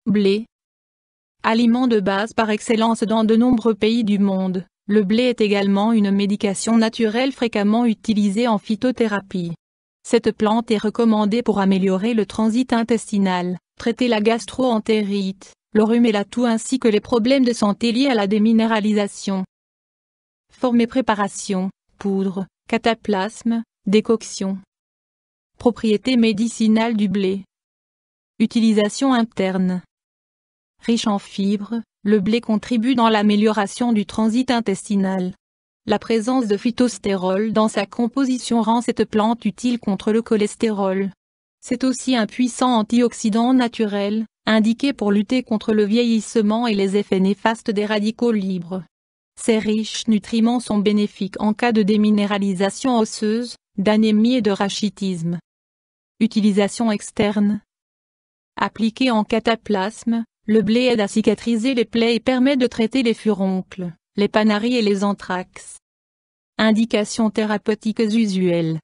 Blé. Aliment de base par excellence dans de nombreux pays du monde, le blé est également une médication naturelle fréquemment utilisée en phytothérapie. Cette plante est recommandée pour améliorer le transit intestinal, traiter la gastro-entérite, le rhume et la toux ainsi que les problèmes de santé liés à la déminéralisation. Forme et préparation, poudre, cataplasme, décoction. Propriétés médicinales du blé. Utilisation interne. Riche en fibres, le blé contribue dans l'amélioration du transit intestinal. La présence de phytostérol dans sa composition rend cette plante utile contre le cholestérol. C'est aussi un puissant antioxydant naturel, indiqué pour lutter contre le vieillissement et les effets néfastes des radicaux libres. Ces riches nutriments sont bénéfiques en cas de déminéralisation osseuse, d'anémie et de rachitisme. Utilisation externe. Appliqué en cataplasme, le blé aide à cicatriser les plaies et permet de traiter les furoncles, les panaries et les anthrax. Indications thérapeutiques usuelles.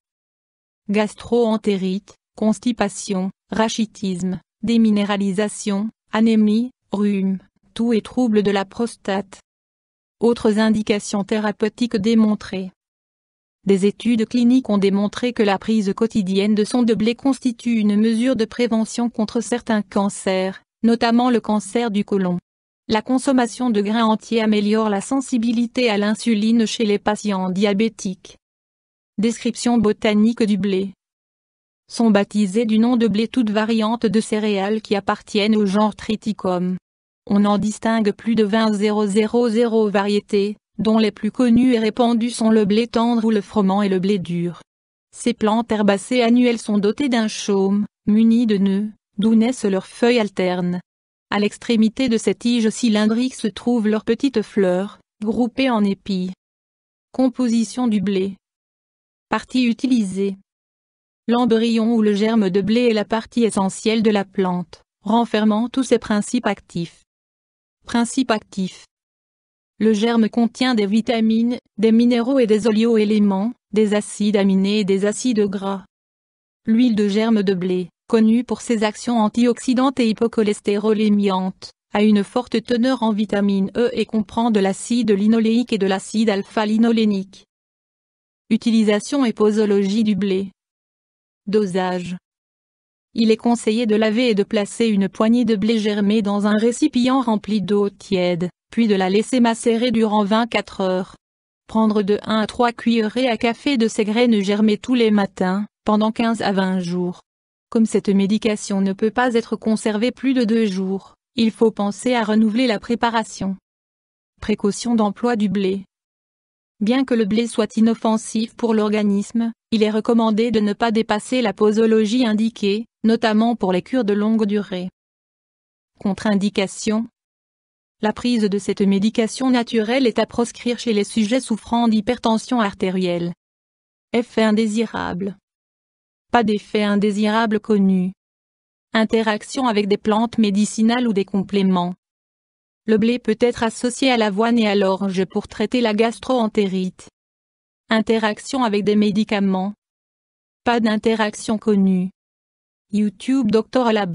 Gastro-entérite, constipation, rachitisme, déminéralisation, anémie, rhume, toux et troubles de la prostate. Autres indications thérapeutiques démontrées. Des études cliniques ont démontré que la prise quotidienne de son de blé constitue une mesure de prévention contre certains cancers, notamment le cancer du côlon. La consommation de grains entiers améliore la sensibilité à l'insuline chez les patients diabétiques. Description botanique du blé. Sont baptisées du nom de blé toutes variantes de céréales qui appartiennent au genre Triticum. On en distingue plus de 20 000 variétés, dont les plus connues et répandues sont le blé tendre ou le froment et le blé dur. Ces plantes herbacées annuelles sont dotées d'un chaume, munies de nœuds, d'où naissent leurs feuilles alternes. À l'extrémité de cette tige cylindrique se trouvent leurs petites fleurs, groupées en épis. Composition du blé. Partie utilisée. L'embryon ou le germe de blé est la partie essentielle de la plante, renfermant tous ses principes actifs. Principes actifs. Le germe contient des vitamines, des minéraux et des oligo-éléments, des acides aminés et des acides gras. L'huile de germe de blé, connue pour ses actions antioxydantes et hypocholestérolémiantes, a une forte teneur en vitamine E et comprend de l'acide linoléique et de l'acide alpha-linolénique. Utilisation et posologie du blé. Dosage. Il est conseillé de laver et de placer une poignée de blé germé dans un récipient rempli d'eau tiède, puis de la laisser macérer durant 24 heures. Prendre de 1 à 3 cuillerées à café de ces graines germées tous les matins, pendant 15 à 20 jours. Comme cette médication ne peut pas être conservée plus de 2 jours, il faut penser à renouveler la préparation. Précaution d'emploi du blé. Bien que le blé soit inoffensif pour l'organisme, il est recommandé de ne pas dépasser la posologie indiquée, notamment pour les cures de longue durée. Contre-indication. La prise de cette médication naturelle est à proscrire chez les sujets souffrant d'hypertension artérielle. Effet indésirable. Pas d'effet indésirable connu. Interaction avec des plantes médicinales ou des compléments. Le blé peut être associé à l'avoine et à l'orge pour traiter la gastro-entérite. Interaction avec des médicaments. Pas d'interaction connue. YouTube Dr Alabé.